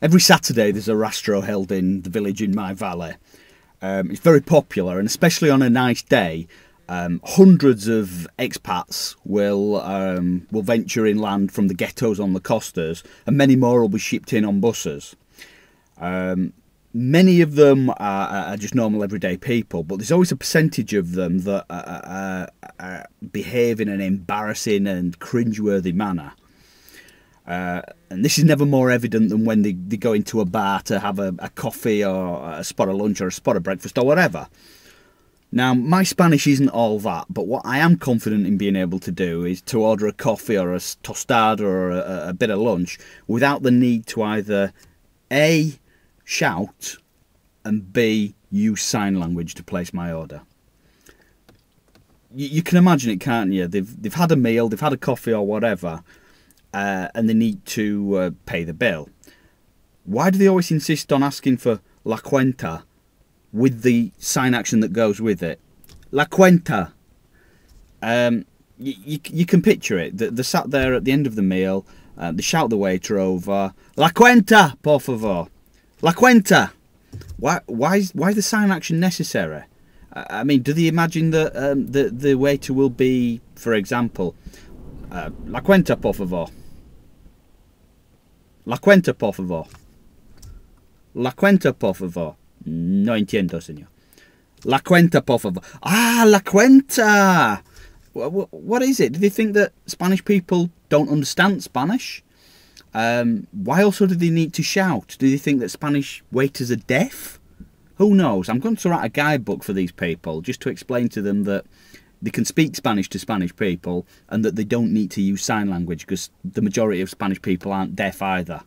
Every Saturday there's a Rastro held in the village in my valley. It's very popular, and especially on a nice day, hundreds of expats will venture inland from the ghettos on the costas, and many more will be shipped in on buses. Many of them are just normal everyday people, but there's always a percentage of them that behave in an embarrassing and cringeworthy manner. And this is never more evident than when they go into a bar to have a coffee or a spot of lunch or a spot of breakfast or whatever. Now, my Spanish isn't all that, but what I am confident in being able to do is to order a coffee or a tostada or a bit of lunch without the need to either A, shout, and B, use sign language to place my order. You can imagine it, can't you? They've had a meal, they've had a coffee or whatever, and they need to pay the bill. Why do they always insist on asking for la cuenta with the sign action that goes with it? La cuenta. You can picture it. They're sat there at the end of the meal. They shout the waiter over. La cuenta, por favor. La cuenta. Why is the sign action necessary? I mean, do they imagine that the waiter will be, for example, la cuenta, por favor. La cuenta, por favor. La cuenta, por favor. No entiendo, señor. La cuenta, por favor. Ah, la cuenta! What is it? Do they think that Spanish people don't understand Spanish? Why also do they need to shout? Do they think that Spanish waiters are deaf? Who knows? I'm going to write a guidebook for these people just to explain to them that they can speak Spanish to Spanish people and that they don't need to use sign language because the majority of Spanish people aren't deaf either.